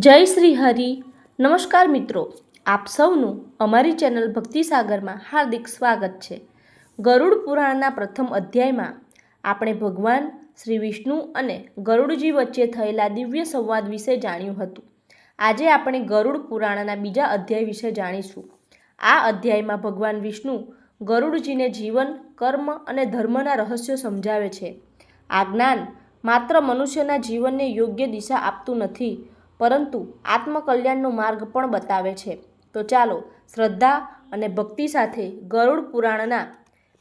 જય શ્રી હરિ. નમસ્કાર મિત્રો, આપ સૌનું અમારી ચેનલ ભક્તિ સાગરમાં હાર્દિક સ્વાગત છે. ગરુડ પુરાણના પ્રથમ અધ્યાયમાં આપણે ભગવાન શ્રી વિષ્ણુ અને ગરુડજી વચ્ચે થયેલા દિવ્ય સંવાદ વિશે જાણ્યું હતું. આજે આપણે ગરુડ પુરાણના બીજા અધ્યાય વિશે જાણીશું. આ અધ્યાયમાં ભગવાન વિષ્ણુ ગરુડજીને જીવન, કર્મ અને ધર્મના રહસ્યો સમજાવે છે. આ જ્ઞાન માત્ર મનુષ્યના જીવનને યોગ્ય દિશા આપતું નથી, પરંતુ આત્મકલ્યાણનો માર્ગ પણ બતાવે છે. તો ચાલો શ્રદ્ધા અને ભક્તિ સાથે ગરુડ પુરાણના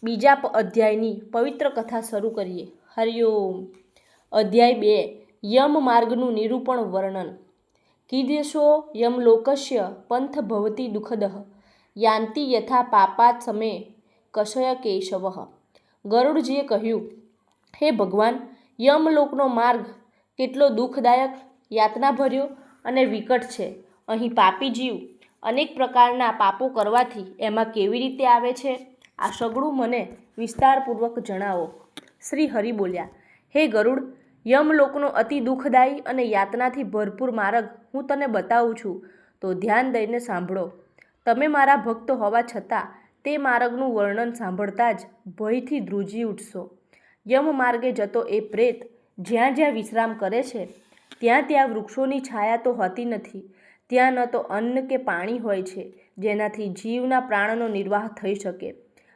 બીજા અધ્યાયની પવિત્ર કથા શરૂ કરીએ. હરિઓમ. અધ્યાય 2. યમ માર્ગનું નિરૂપણ વર્ણન. કીદૃશો યમલોકસ્ય પંથ ભવતી દુઃખદઃ યાન્તિ યથા પાપાત સમે કશય કેશવઃ. ગરુડજીએ કહ્યું, હે ભગવાન, યમલોકનો માર્ગ કેટલો દુઃખદાયક, યાતનાભર્યો અને વિકટ છે. અહીં પાપી જીવ અનેક પ્રકારના પાપો કરવાથી એમાં કેવી રીતે આવે છે? આ સઘળું મને વિસ્તારપૂર્વક જણાવો. શ્રી હરિ બોલ્યા, હે ગરુડ, યમલોકનો અતિ દુઃખદાયી અને યાતનાથી ભરપૂર માર્ગ હું તને બતાવું છું, તો ધ્યાન દઈને સાંભળો. તમે મારા ભક્ત હોવા છતાં તે માર્ગનું વર્ણન સાંભળતા જ ભયથી ધ્રુજી ઉઠશો. યમ માર્ગે જતો એ પ્રેત જ્યાં જ્યાં વિશ્રામ કરે છે, ત્યાં ત્યાં વૃક્ષોની છાયા તો હોતી નથી. ત્યાં ન તો અન્ન કે પાણી હોય છે જેનાથી જીવના પ્રાણનો નિર્વાહ થઈ શકે,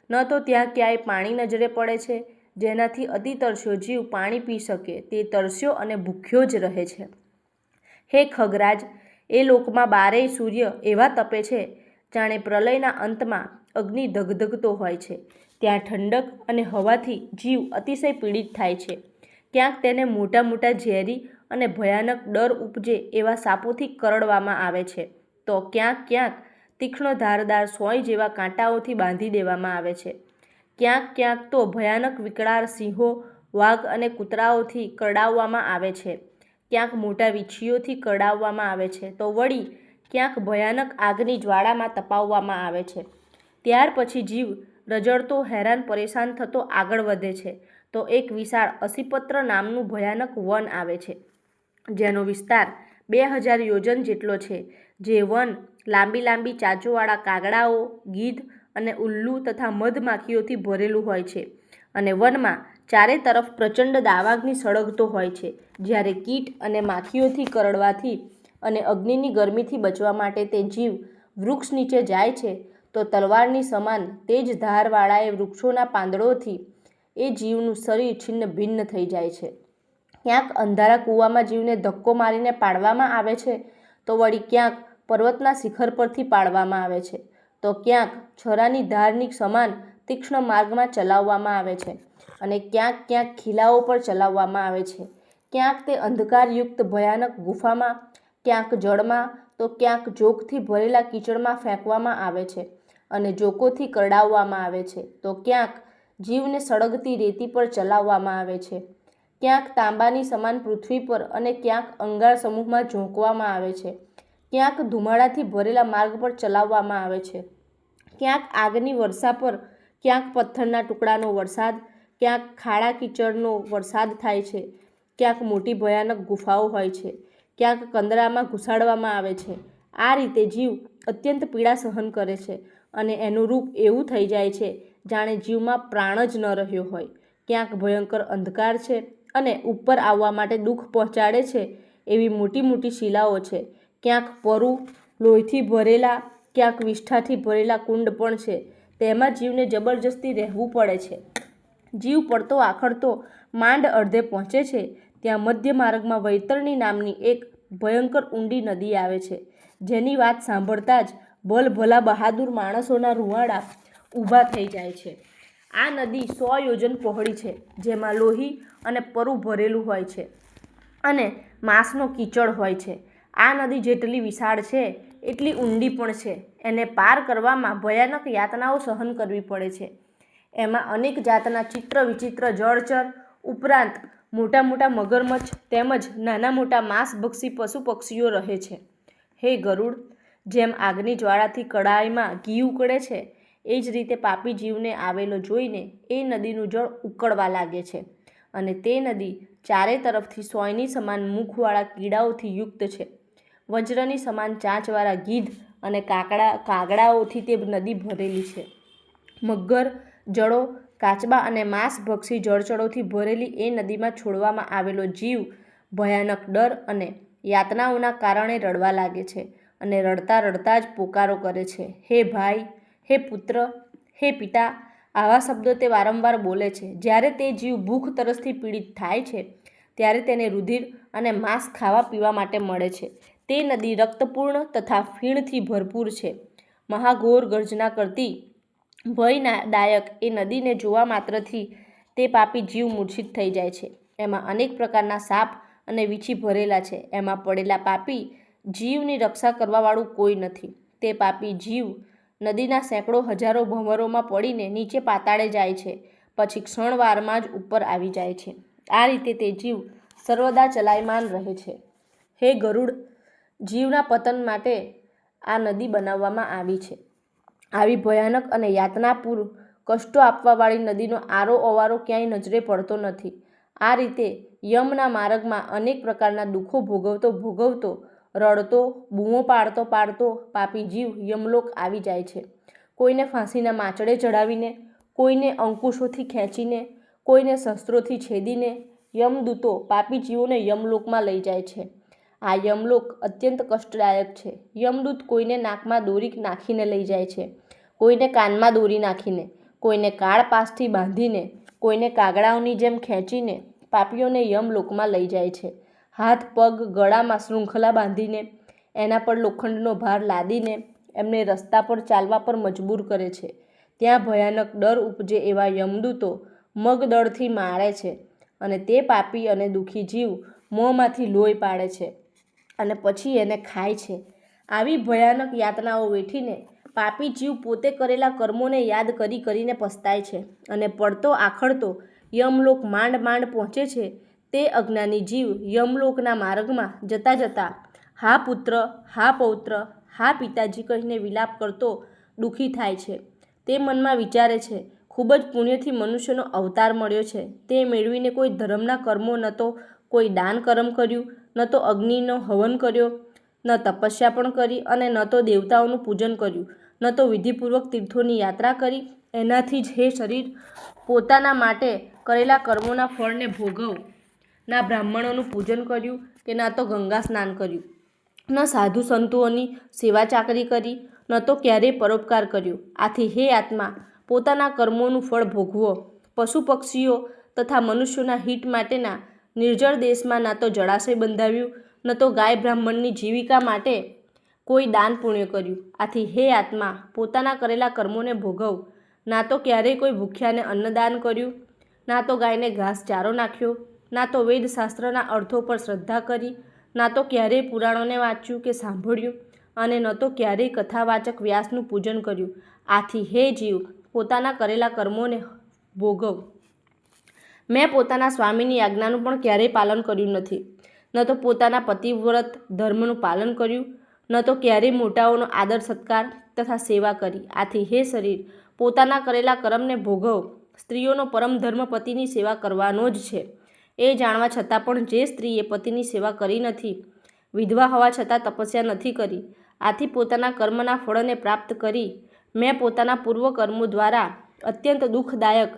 ન તો ત્યાં ક્યાંય પાણી નજરે પડે છે જેનાથી અતિ તરસ્યો જીવ પાણી પી શકે. તે તરસ્યો અને ભૂખ્યો જ રહે છે. હે ખગરાજ, એ લોકમાં બારેય સૂર્ય એવા તપે છે જાણે પ્રલયના અંતમાં અગ્નિ ધગધગતો હોય છે. ત્યાં ઠંડક અને હવાથી જીવ અતિશય પીડિત થાય છે. ક્યાંક તેને મોટા મોટા ઝેરી અને ભયાનક ડર ઉપજે એવા સાપોથી કરડવામાં આવે છે, તો ક્યાંક ક્યાંક તીક્ષ્ણ ધારદાર સોય જેવા કાંટાઓથી બાંધી દેવામાં આવે છે. ક્યાંક ક્યાંક તો ભયાનક વિકરાળ સિંહો, વાઘ અને કૂતરાઓથી કરડાવવામાં આવે છે. ક્યાંક મોટા વીંછીઓથી કરડાવવામાં આવે છે, તો વળી ક્યાંક ભયાનક આગની જ્વાળામાં તપાવવામાં આવે છે. ત્યાર પછી જીવ રજળતો, હેરાન પરેશાન થતો આગળ વધે છે, તો એક વિશાળ અસીપત્ર નામનું ભયાનક વન આવે છે, જેનો વિસ્તાર 2000 યોજન જેટલો છે. જે વન લાંબી લાંબી ચાંચોવાળા કાગડાઓ, ગીધ અને ઉલ્લુ તથા મધમાખીઓથી ભરેલું હોય છે. અને વનમાં ચારે તરફ પ્રચંડ દાવાગ્નિ સળગતો હોય છે. જ્યારે કીટ અને માખીઓથી કરડવાથી અને અગ્નિની ગરમીથી બચવા માટે તે જીવ વૃક્ષ નીચે જાય છે, તો તલવારની સમાન તેજ ધારવાળા વૃક્ષોના પાંદડોથી એ જીવનું શરીર છિન્ન ભિન્ન થઈ જાય છે. ક્યાંક અંધારા કૂવામાં જીવને ધક્કો મારીને પાડવામાં આવે છે, તો વળી ક્યાંક પર્વતના શિખર પરથી પાડવામાં આવે છે, તો ક્યાંક છરાની ધારની સમાન તીક્ષ્ણ માર્ગમાં ચલાવવામાં આવે છે, અને ક્યાંક ક્યાંક ખીલાઓ પર ચલાવવામાં આવે છે. ક્યાંક તે અંધકારયુક્ત ભયાનક ગુફામાં, ક્યાંક જળમાં, તો ક્યાંક જોકથી ભરેલા કીચડમાં ફેંકવામાં આવે છે અને જોકોથી કરડાવવામાં આવે છે, તો ક્યાંક જીવને સળગતી રેતી પર ચલાવવામાં આવે છે. ક્યાંક તાંબાની સમાન પૃથ્વી પર અને ક્યાંક અંગાર સમૂહમાં ઝોંકવામાં આવે છે. ક્યાંક ધુમાડાથી ભરેલા માર્ગ પર ચલાવવામાં આવે છે. ક્યાંક આગની વર્ષા પર, ક્યાંક પથ્થરના ટુકડાનો વરસાદ, ક્યાંક ખાડા કીચડનો વરસાદ થાય છે. ક્યાંક મોટી ભયાનક ગુફાઓ હોય છે, ક્યાંક કંદરામાં ઘુસાડવામાં આવે છે. આ રીતે જીવ અત્યંત પીડા સહન કરે છે અને એનું રૂપ એવું થઈ જાય છે જાણે જીવમાં પ્રાણ જ ન રહ્યો હોય. ક્યાંક ભયંકર અંધકાર છે અને ઉપર આવવા માટે દુઃખ પહોંચાડે છે એવી મોટી મોટી શિલાઓ છે. ક્યાંક પરુ, લોહીથી ભરેલા, ક્યાંક વિષ્ઠાથી ભરેલા કુંડ પણ છે. તેમાં જીવને જબરજસ્તી રહેવું પડે છે. જીવ પડતો આખડતો માંડ અડધે પહોંચે છે, ત્યાં મધ્ય માર્ગમાં વૈતરણી નામની એક ભયંકર ઊંડી નદી આવે છે, જેની વાત સાંભળતા જ ભલભલા બહાદુર માણસોના રૂંવાડા ઊભા થઈ જાય છે. આ નદી 100 યોજન પહોળી છે, જેમાં લોહી અને પરુ ભરેલું હોય છે અને માંસનો કીચડ હોય છે. આ નદી જેટલી વિશાળ છે એટલી ઊંડી પણ છે. એને પાર કરવામાં ભયાનક યાતનાઓ સહન કરવી પડે છે. એમાં અનેક જાતના ચિત્ર વિચિત્ર જળચર ઉપરાંત મોટા મોટા મગરમચ્છ તેમજ નાના મોટા માંસભક્ષી પશુ પક્ષીઓ રહે છે. હે ગરુડ, જેમ આગની જ્વાળાથી કડાઈમાં ઘી ઉકળે છે, એ જ રીતે પાપી જીવને આવેલો જોઈને એ નદીનું જળ ઉકળવા લાગે છે, અને તે નદી ચારે તરફથી સોયની સમાન મુખવાળા કીડાઓથી યુક્ત છે. વજ્રની સમાન ચાંચવાળા ગીધ અને કાગડાઓથી તે નદી ભરેલી છે. મગર, જળો, કાચબા અને માંસભક્ષી જળચરોથી ભરેલી એ નદીમાં છોડવામાં આવેલો જીવ ભયાનક ડર અને યાતનાઓના કારણે રડવા લાગે છે અને રડતા રડતા જ પોકારો કરે છે, હે ભાઈ, હે પુત્ર, હે પિતા. આવા શબ્દો તે વારંવાર બોલે છે. જ્યારે તે જીવ ભૂખ તરસથી પીડિત થાય છે ત્યારે તેને રુધિર અને માંસ ખાવા પીવા માટે મળે છે. તે નદી રક્તપૂર્ણ તથા ફીણથી ભરપૂર છે. મહાઘોર ગર્જના કરતી ભયદાયક એ નદીને જોવા માત્રથી તે પાપી જીવ મૂર્છિત થઈ જાય છે. એમાં અનેક પ્રકારના સાપ અને વીછી ભરેલા છે. એમાં પડેલા પાપી જીવની રક્ષા કરવાવાળું કોઈ નથી. તે પાપી જીવ નદીના સેંકડો હજારો ભંવરોમાં પડીને નીચે પાતાળે જાય છે, પછી ક્ષણવારમાં જ ઉપર આવી જાય છે. આ રીતે તે જીવ સર્વદા ચલાયમાન રહે છે. હે ગરુડ, જીવના પતન માટે આ નદી બનાવવામાં આવી છે. આવી ભયાનક અને યાતનાપૂર કષ્ટો આપવાવાળી નદીનો આરો અવારો ક્યાંય નજરે પડતો નથી. આ રીતે યમના માર્ગમાં અનેક પ્રકારના દુઃખો ભોગવતો રડતો, બૂમો પાડતો પાપી જીવ યમલોક આવી જાય છે. કોઈને ફાંસીના માંચડે ચડાવીને, કોઈને અંકુશોથી ખેંચીને, કોઈને શસ્ત્રોથી છેદીને યમદૂતો પાપી જીવોને યમલોકમાં લઈ જાય છે. આ યમલોક અત્યંત કષ્ટદાયક છે. યમદૂત કોઈને નાકમાં દોરી નાખીને લઈ જાય છે, કોઈને કાનમાં દોરી નાખીને, કોઈને કાળ પાસથી બાંધીને, કોઈને કાગડાઓની જેમ ખેંચીને પાપીઓને યમલોકમાં લઈ જાય છે. હાથ પગ ગળામાં શૃંખલા બાંધીને, એના પર લોખંડનો ભાર લાદીને એમને રસ્તા પર ચાલવા પર મજબૂર કરે છે. ત્યાં ભયાનક ડર ઉપજે એવા યમદૂતો મગદળથી મારે છે અને તે પાપી અને દુઃખી જીવ મોંમાંથી લોહી પાડે છે અને પછી એને ખાય છે. આવી ભયાનક યાતનાઓ વેઠીને પાપી જીવ પોતે કરેલા કર્મોને યાદ કરીને પસ્તાય છે અને પડતો આખડતો યમલોક માંડ પહોંચે છે. તે અજ્ઞાની જીવ યમલોકના માર્ગમાં જતા હા પુત્ર, હા પૌત્ર, હા પિતાજી કહીને વિલાપ કરતો દુઃખી થાય છે. તે મનમાં વિચારે છે, ખૂબ જ પુણ્યથી મનુષ્યનો અવતાર મળ્યો છે. તે મેળવીને કોઈ ધર્મના કર્મો ન તો કોઈ દાન કર્મ કર્યું, ન તો અગ્નિનો હવન કર્યો, ન તપસ્યા પણ કરી અને ન તો દેવતાઓનું પૂજન કર્યું, ન તો વિધિપૂર્વક તીર્થોની યાત્રા કરી. એનાથી જ હે શરીર, પોતાના માટે કરેલા કર્મોના ફળને ભોગવ. ના બ્રાહ્મણોનું પૂજન કર્યું કે ના તો ગંગા સ્નાન કર્યું, ન સાધુ સંતોની સેવા ચાકરી કરી, ન તો ક્યારેય પરોપકાર કર્યો. આથી હે આત્મા, પોતાના કર્મોનું ફળ ભોગવો. પશુ પક્ષીઓ તથા મનુષ્યોના હિત માટેના નિર્જળ દેશમાં ના તો જળાશય બંધાવ્યું, ન તો ગાય બ્રાહ્મણની જીવિકા માટે કોઈ દાન પુણ્ય કર્યું. આથી હે આત્મા, પોતાના કરેલા કર્મોને ભોગવ. ના તો ક્યારેય કોઈ ભૂખ્યાને અન્નદાન કર્યું, ના તો ગાયને ઘાસચારો નાખ્યો, ના તો વેદશાસ્ત્રના અર્થો પર શ્રદ્ધા કરી, ના તો ક્યારેય પુરાણોને વાંચ્યું કે સાંભળ્યું અને ન તો ક્યારેય કથાવાચક વ્યાસનું પૂજન કર્યું. આથી હે જીવ, પોતાના કરેલા કર્મોને ભોગવ. મેં પોતાના સ્વામીની આજ્ઞાનું પણ ક્યારેય પાલન કર્યું નથી, ન તો પોતાના પતિવ્રત ધર્મનું પાલન કર્યું, ન તો ક્યારેય મોટાઓનો આદર સત્કાર તથા સેવા કરી. આથી હે શરીર, પોતાના કરેલા કર્મને ભોગવ. સ્ત્રીઓનો પરમ ધર્મ પતિની સેવા કરવાનો જ છે. એ જાણવા છતાં પણ જે સ્ત્રીએ પતિની સેવા કરી નથી, વિધવા હોવા છતાં તપસ્યા નથી કરી, આથી પોતાના કર્મના ફળને પ્રાપ્ત કરી મેં પોતાના પૂર્વ કર્મો દ્વારા અત્યંત દુઃખદાયક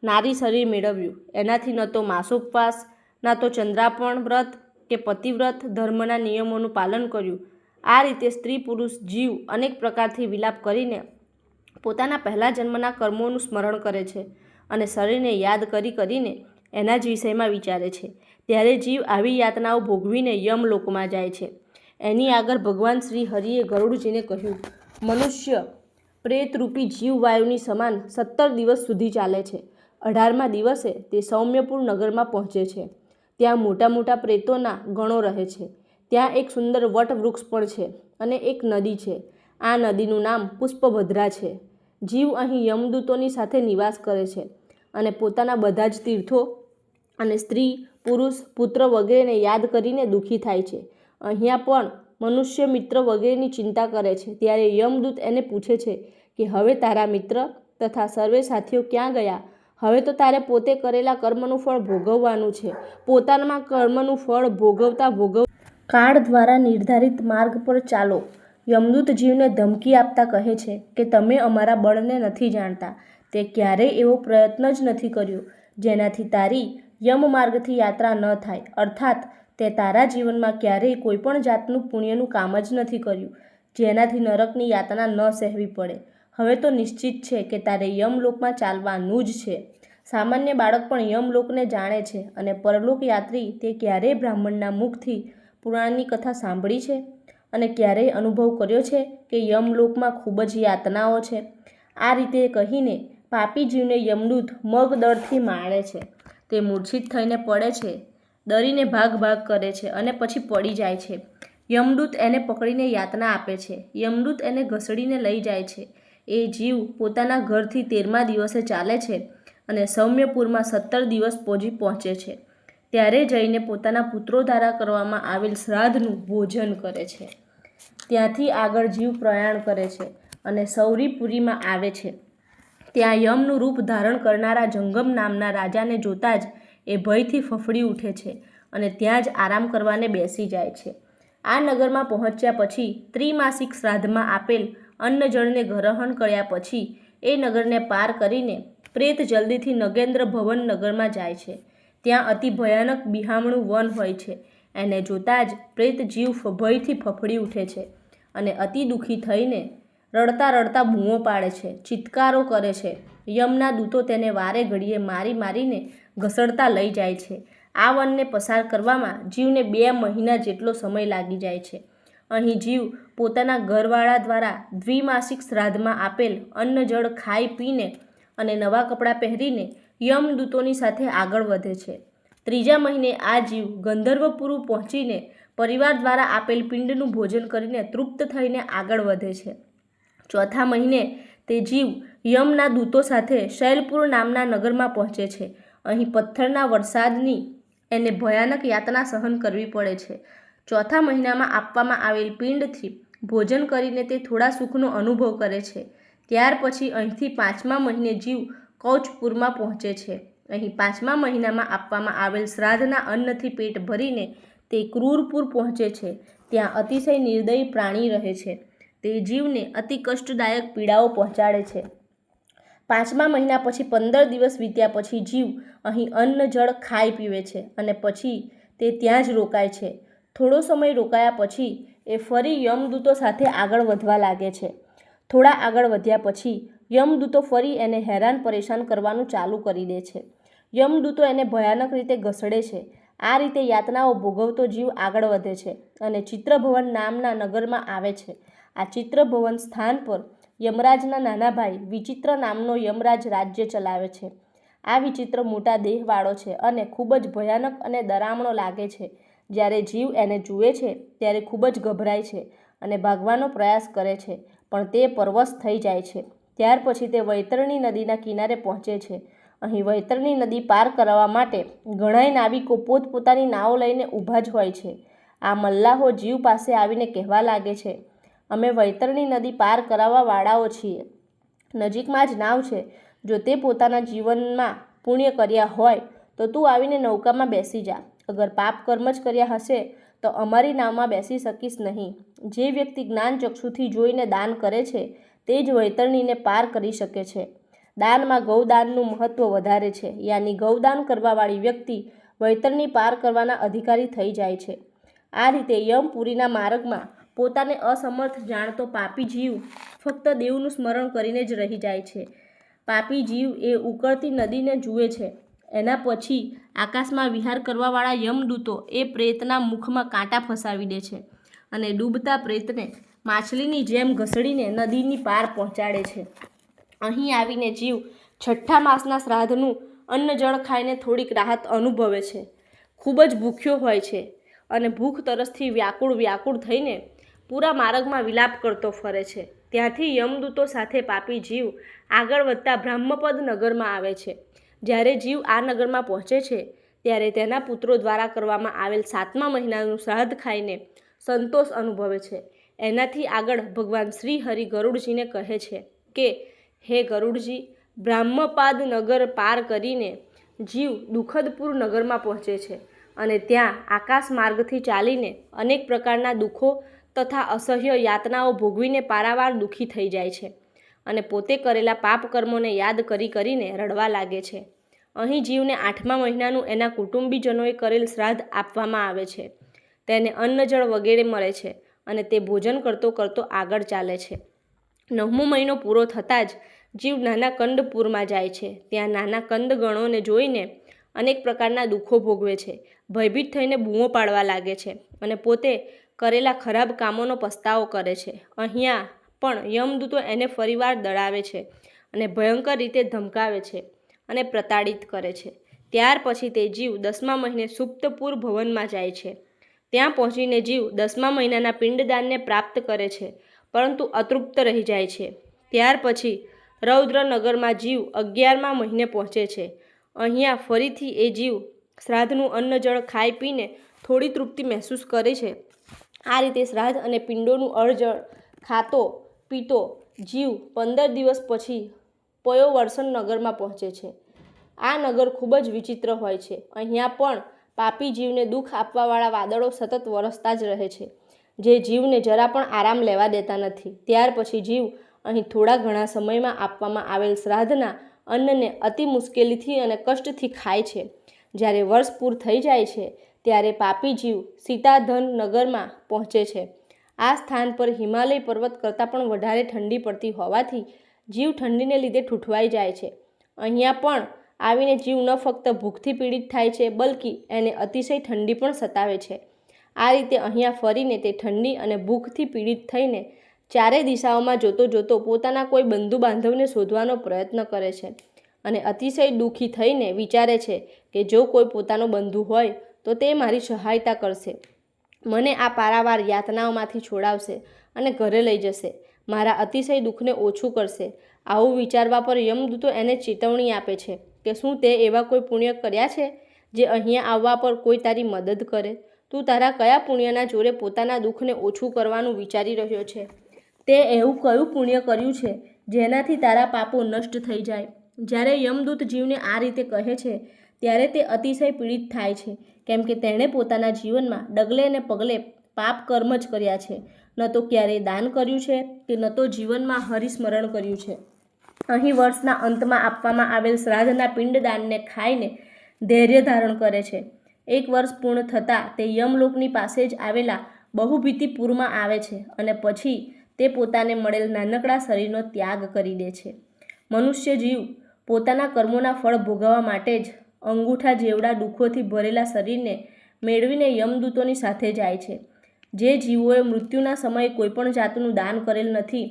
નારી શરીર મેળવ્યું. એનાથી ન તો માસોપવાસ, ના તો ચંદ્રાપણ વ્રત કે પતિવ્રત ધર્મના નિયમોનું પાલન કર્યું. આ રીતે સ્ત્રી પુરુષ જીવ અનેક પ્રકારથી વિલાપ કરીને પોતાના પહેલા જન્મના કર્મોનું સ્મરણ કરે છે અને શરીરને યાદ કરીને એના જ વિષયમાં વિચારે છે. ત્યારે જીવ આવી યાતનાઓ ભોગવીને યમલોકમાં જાય છે. એની આગળ ભગવાન શ્રી હરિએ ગરુડજીને કહ્યું, મનુષ્ય પ્રેતરૂપી જીવવાયુની સમાન 17 દિવસ સુધી ચાલે છે. 18મા દિવસે તે સૌમ્યપુર નગરમાં પહોંચે છે. ત્યાં મોટા મોટા પ્રેતોના ગણો રહે છે. ત્યાં એક સુંદર વટ વૃક્ષ પણ છે અને એક નદી છે. આ નદીનું નામ પુષ્પભદ્રા છે. જીવ અહીં યમદૂતોની સાથે નિવાસ કરે છે અને પોતાના બધા જ તીર્થો અને સ્ત્રી, પુરુષ, પુત્ર વગેરેને યાદ કરીને દુઃખી થાય છે. અહીંયા પણ મનુષ્ય મિત્ર વગેરેની ચિંતા કરે છે. ત્યારે યમદૂત એને પૂછે છે કે હવે તારા મિત્ર તથા સર્વે સાથીઓ ક્યાં ગયા? હવે તો તારે પોતે કરેલા કર્મનું ફળ ભોગવવાનું છે. પોતાના કર્મનું ફળ ભોગવતા કાળ દ્વારા નિર્ધારિત માર્ગ પર ચાલો. યમદૂત જીવને ધમકી આપતા કહે છે કે તમે અમારા બળને નથી જાણતા. તે ક્યારેય એવો પ્રયત્ન જ નથી કર્યો જેનાથી તારી યમમાર્ગથી યાત્રા ન થાય. અર્થાત તે તારા જીવનમાં ક્યારેય કોઈપણ જાતનું પુણ્યનું કામ જ નથી કર્યું જેનાથી નરકની યાતના ન સહેવી પડે. હવે તો નિશ્ચિત છે કે તારે યમલોકમાં ચાલવાનું જ છે. સામાન્ય બાળક પણ યમલોકને જાણે છે અને પરલોક યાત્રી તે ક્યારેય બ્રાહ્મણના મુખથી પુરાણની કથા સાંભળી છે અને ક્યારેય અનુભવ કર્યો છે કે યમલોકમાં ખૂબ જ યાતનાઓ છે. આ રીતે કહીને પાપી જીવને યમદૂત મગદળથી મારે છે. તે મૂર્છિત થઈને પડે છે, ડરીને ભાગ કરે છે અને પછી પડી જાય છે. યમદૂત એને પકડીને યાતના આપે છે. યમદૂત એને ઘસડીને લઈ જાય છે. એ જીવ પોતાના ઘરથી 13મા દિવસે ચાલે છે અને સૌમ્યપુરમાં 17 દિવસ પહોંચે છે. ત્યારે જઈને પોતાના પુત્રો દ્વારા કરવામાં આવેલ શ્રાદ્ધનું ભોજન કરે છે. ત્યાંથી આગળ જીવ પ્રયાણ કરે છે અને સૌરીપુરીમાં આવે છે. ત્યાં યમનું રૂપ ધારણ કરનારા જંગમ નામના રાજાને જોતા જ એ ભયથી ફફડી ઉઠે છે અને ત્યાં જ આરામ કરવાને બેસી જાય છે. આ નગરમાં પહોંચ્યા પછી ત્રિમાસિક શ્રાદ્ધમાં આપેલ અન્ન જળને ગ્રહણ કર્યા પછી એ નગરને પાર કરીને પ્રેત જલ્દીથી નગેન્દ્ર ભવન નગરમાં જાય છે. ત્યાં અતિ ભયાનક બિહામણું વન હોય છે. એને જોતાં જ પ્રેત જીવ ભયથી ફફડી ઉઠે છે અને અતિ દુઃખી થઈને રડતા બૂમો પાડે છે, ચિત્કારો કરે છે. યમના દૂતો તેને વારે ઘડીએ મારીને ઘસડતા લઈ જાય છે. આ વનને પસાર કરવામાં જીવને 2 મહિના જેટલો સમય લાગી જાય છે. અહીં જીવ પોતાના ઘરવાળા દ્વારા દ્વિમાસિક શ્રાદ્ધમાં આપેલ અન્ન જળ ખાઈ પીને અને નવા કપડાં પહેરીને યમદૂતોની સાથે આગળ વધે છે. 3જા મહિને આ જીવ ગંધર્વપુર પહોંચીને પરિવાર દ્વારા આપેલ પિંડનું ભોજન કરીને તૃપ્ત થઈને આગળ વધે છે. 4થા મહિને તે જીવ યમના દૂતો સાથે શૈલપુર નામના નગરમાં પહોંચે છે. અહીં પથ્થરના વરસાદની એને ભયાનક યાતના સહન કરવી પડે છે. 4થા મહિનામાં આપવામાં આવેલ પિંડથી ભોજન કરીને તે થોડા સુખનો અનુભવ કરે છે. ત્યાર પછી અહીંથી 5મા મહિને જીવ કૌચપુરમાં પહોંચે છે. અહીં 5મા મહિનામાં આપવામાં આવેલ શ્રાદ્ધના અન્નથી પેટ ભરીને તે ક્રૂરપુર પહોંચે છે. ત્યાં અતિશય નિર્દયી પ્રાણી રહે છે. તે જીવને અતિ કષ્ટદાયક પીડાઓ પહોંચાડે છે. 5મા મહિના પછી 15 દિવસ વીત્યા પછી જીવ અહીં અન્ન જળ ખાઈ પીવે છે અને પછી તે ત્યાં જ રોકાય છે. થોડો સમય રોકાયા પછી એ ફરી યમદૂતો સાથે આગળ વધવા લાગે છે. થોડા આગળ વધ્યા પછી યમદૂતો ફરી એને હેરાન પરેશાન કરવાનું ચાલુ કરી દે છે. યમદૂતો એને ભયાનક રીતે ઘસડે છે. આ રીતે યાતનાઓ ભોગવતો જીવ આગળ વધે છે અને ચિત્રભવન નામના નગરમાં આવે છે. આ ચિત્રભવન સ્થાન પર યમરાજના નાના ભાઈ વિચિત્ર નામનો યમરાજ રાજ્ય ચલાવે છે. આ વિચિત્ર મોટા દેહવાળો છે અને ખૂબ જ ભયાનક અને ડરામણો લાગે છે. જ્યારે જીવ એને જુએ છે ત્યારે ખૂબ જ ગભરાય છે અને ભાગવાનો પ્રયાસ કરે છે, પણ તે પરવશ થઈ જાય છે. ત્યાર પછી તે વૈતરણી નદીના કિનારે પહોંચે છે. અહીં વૈતરણી નદી પાર કરવા માટે ઘણાય નાવિકો પોતપોતાની નાવ લઈને ઊભા જ હોય છે. આ મલ્લાહો જીવ પાસે આવીને કહેવા લાગે છે, અમે વૈતરણી નદી પાર કરાવવાવાળાઓ છીએ. નજીકમાં જ નાવ છે. જો તે પોતાના જીવનમાં પુણ્ય કર્યા હોય તો તું આવીને નૌકામાં બેસી જા. અગર પાપ કર્મ જ કર્યા હશે તો અમારી નાવમાં બેસી શકીશ નહીં. જે વ્યક્તિ જ્ઞાન ચક્ષુથી જોઈને દાન કરે છે તે જ વૈતરણીને પાર કરી શકે છે. દાનમાં ગૌદાનનું મહત્વ વધારે છે. યાની ગૌદાન કરવાવાળી વ્યક્તિ વૈતરણી પાર કરવાના અધિકારી થઈ જાય છે. આ રીતે યમપુરીના માર્ગમાં પોતાને અસમર્થ જાણતો પાપી જીવ ફક્ત દેવનું સ્મરણ કરીને જ રહી જાય છે. પાપી જીવ એ ઉકળતી નદીને જુએ છે. એના પછી આકાશમાં વિહાર કરવાવાળા યમદૂતો એ પ્રેતના મુખમાં કાંટા ફસાવી દે છે અને ડૂબતા પ્રેતને માછલીની જેમ ઘસડીને નદીની પાર પહોંચાડે છે. અહીં આવીને જીવ 6ઠ્ઠા માસના શ્રાદ્ધનું અન્ન જળ ખાઈને થોડીક રાહત અનુભવે છે. ખૂબ જ ભૂખ્યો હોય છે અને ભૂખ તરસથી વ્યાકુળ થઈને પૂરા માર્ગમાં વિલાપ કરતો ફરે છે. ત્યાંથી યમદૂતો સાથે પાપી જીવ આગળ વધતા બ્રહ્મપદ નગરમાં આવે છે. જ્યારે જીવ આ નગરમાં પહોંચે છે ત્યારે તેના પુત્રો દ્વારા કરવામાં આવેલ 7મા મહિનાનું શ્રાદ્ધ ખાઈને સંતોષ અનુભવે છે. એનાથી આગળ ભગવાન શ્રી હરિ ગરુડજીને કહે છે કે હે ગરુડજી, બ્રહ્મપાદ નગર પાર કરીને જીવ દુઃખદપુર નગરમાં પહોંચે છે. અને ત્યાં આકાશ માર્ગથી ચાલીને અનેક પ્રકારના દુઃખો તથા અસહ્ય યાતનાઓ ભોગવીને પારાવાર દુઃખી થઈ જાય છે અને પોતે કરેલા પાપ કર્મોને યાદ કરીને રડવા લાગે છે. અહીં જીવને 8મા મહિનાનું એના કુટુંબીજનોએ કરેલ શ્રાદ્ધ આપવામાં આવે છે. તેને અન્ન જળ વગેરે મળે છે અને તે ભોજન કરતો આગળ ચાલે છે. 9મો મહિનો પૂરો થતાં જ જીવ નાના કંદપુરમાં જાય છે. ત્યાં નાના કંદગણોને જોઈને અનેક પ્રકારના દુઃખો ભોગવે છે, ભયભીત થઈને બૂમો પાડવા લાગે છે અને પોતે કરેલા ખરાબ કામોનો પસ્તાવો કરે છે. અહીંયા પણ યમદૂતો એને ફરીવાર દડાવે છે અને ભયંકર રીતે ધમકાવે છે અને પ્રતાડિત કરે છે. ત્યાર પછી તે જીવ 10મા મહિને સુપ્તપુર ભવનમાં જાય છે. ત્યાં પહોંચીને જીવ 10મા મહિનાના પિંડદાનને પ્રાપ્ત કરે છે, પરંતુ અતૃપ્ત રહી જાય છે. ત્યાર પછી રૌદ્રનગરમાં જીવ 11મા મહિને પહોંચે છે. અહીંયા ફરીથી એ જીવ શ્રાદ્ધનું અન્ન જળ ખાઈ પીને થોડી તૃપ્તિ મહેસૂસ કરે છે. આ રીતે શ્રાદ્ધ અને પિંડોનું અળજળ ખાતો પીતો જીવ 15 દિવસ પછી પયોવર્ષન નગરમાં પહોંચે છે. આ નગર ખૂબ જ વિચિત્ર હોય છે. અહીંયા પણ પાપી જીવને દુઃખ આપવાવાળા વાદળો સતત વરસતા જ રહે છે, જે જીવને જરા પણ આરામ લેવા દેતા નથી. ત્યાર પછી જીવ અહીં થોડા ઘણા સમયમાં આપવામાં આવેલ શ્રાદ્ધના અન્નને અતિ મુશ્કેલીથી અને કષ્ટથી ખાય છે. જ્યારે વર્ષ પૂર થઈ જાય છે ત્યારે પાપી જીવ સીતાધન નગરમાં પહોંચે છે. આ સ્થાન પર હિમાલય પર્વત કરતાં પણ વધારે ઠંડી પડતી હોવાથી જીવ ઠંડીને લીધે ઠૂઠવાઈ જાય છે. અહીંયા પણ આવીને જીવ ન ફક્ત ભૂખથી પીડિત થાય છે, બલ્કિ એને અતિશય ઠંડી પણ સતાવે છે. આ રીતે અહીંયા ફરીને તે ઠંડી અને ભૂખથી પીડિત થઈને ચારે દિશાઓમાં જોતો પોતાના કોઈ બંધુ બાંધવને શોધવાનો પ્રયત્ન કરે છે અને અતિશય દુઃખી થઈને વિચારે છે કે જો કોઈ પોતાનો બંધુ હોય તો તે મારી સહાયતા કરશે, મને આ પારાવાર યાતનાઓમાંથી છોડાવશે અને ઘરે લઈ જશે, મારા અતિશય દુઃખને ઓછું કરશે. આવું વિચારવા પર યમદૂતો એને ચેતવણી આપે છે કે શું તે એવા કોઈ પુણ્ય કર્યા છે જે અહીંયા આવવા પર કોઈ તારી મદદ કરે? તું તારા કયા પુણ્યના જોરે પોતાના દુઃખને ઓછું કરવાનું વિચારી રહ્યો છે? તે એવું કયું પુણ્ય કર્યું છે જેનાથી તારા પાપો નષ્ટ થઈ જાય? જ્યારે યમદૂત જીવને આ રીતે કહે છે ત્યારે તે અતિશય પીડિત થાય છે, કેમ કે તેણે પોતાના જીવનમાં ડગલે ને પગલે પાપ કર્મ જ કર્યા છે. ન તો ક્યારેય દાન કર્યું છે કે ન તો જીવનમાં હરિસ્મરણ કર્યું છે. અહીં વર્ષના અંતમાં આપવામાં આવેલ શ્રાદ્ધના પિંડદાનને ખાઈને ધૈર્ય ધારણ કરે છે. 1 વર્ષ પૂર્ણ થતાં તે યમલોકની પાસે જ આવેલા બહુભીતિપુરમાં આવે છે અને પછી તે પોતાને મળેલ નાનકડા શરીરનો ત્યાગ કરી દે છે. મનુષ્ય જીવ પોતાના કર્મોના ફળ ભોગવવા માટે જ અંગૂઠા જેવડા દુઃખોથી ભરેલા શરીરને મેળવીને યમદૂતોની સાથે જાય છે. જે જીવોએ મૃત્યુના સમયે કોઈપણ જાતનું દાન કરેલ નથી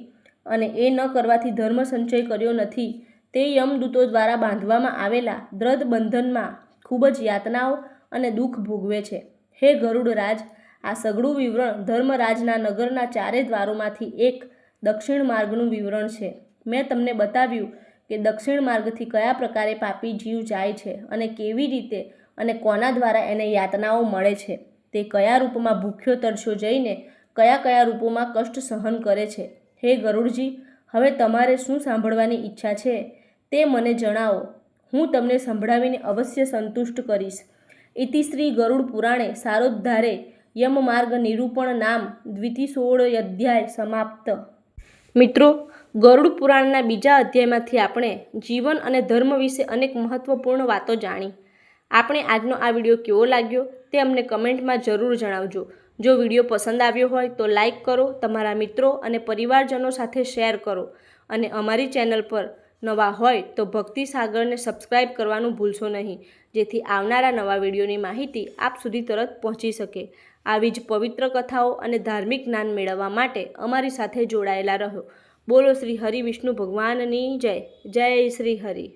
અને એ ન કરવાથી ધર્મ સંચય કર્યો નથી, તે યમદૂતો દ્વારા બાંધવામાં આવેલા દ્રઢ બંધનમાં ખૂબ જ યાતનાઓ અને દુઃખ ભોગવે છે. હે ગરુડરાજ, આ સઘળું વિવરણ ધર્મરાજના નગરના ચારે દ્વારોમાંથી એક દક્ષિણ માર્ગનું વિવરણ છે. મેં તમને બતાવ્યું કે દક્ષિણ માર્ગથી કયા પ્રકારે પાપી જીવ જાય છે અને કેવી રીતે અને કોના દ્વારા એને યાતનાઓ મળે છે. તે કયા રૂપમાં ભૂખ્યો તરસ્યો જઈને કયા રૂપોમાં કષ્ટ સહન કરે છે. હે ગરુડજી, હવે તમારે શું સાંભળવાની ઈચ્છા છે તે મને જણાવો. હું તમને સંભળાવીને અવશ્ય સંતુષ્ટ કરીશ. ઇતિ શ્રી ગરુડ પુરાણે સારોદ્ધારે યમમાર્ગ નિરૂપણ નામ 16 અધ્યાય સમાપ્ત. મિત્રો, ગરુડ પુરાણના બીજા અધ્યાયમાંથી આપણે જીવન અને ધર્મ વિશે અનેક મહત્વપૂર્ણ વાતો જાણી. આપણે આજનો આ વિડીયો કેવો લાગ્યો તે અમને કમેન્ટમાં જરૂર જણાવજો. જો વિડીયો પસંદ આવ્યો હોય તો લાઈક કરો, તમારા મિત્રો અને પરિવારજનો સાથે શેર કરો અને અમારી ચેનલ પર નવા હોય તો ભક્તિ સાગરને સબસ્ક્રાઈબ કરવાનું ભૂલશો નહીં, જેથી આવનારા નવા વિડીયોની માહિતી આપ સુધી તરત પહોંચી શકે. આવી જ પવિત્ર કથાઓ અને ધાર્મિક જ્ઞાન મેળવવા માટે અમારી સાથે જોડાયેલા રહો. બોલો શ્રી હરિ વિષ્ણુ ભગવાનની જય. જય શ્રી હરિ.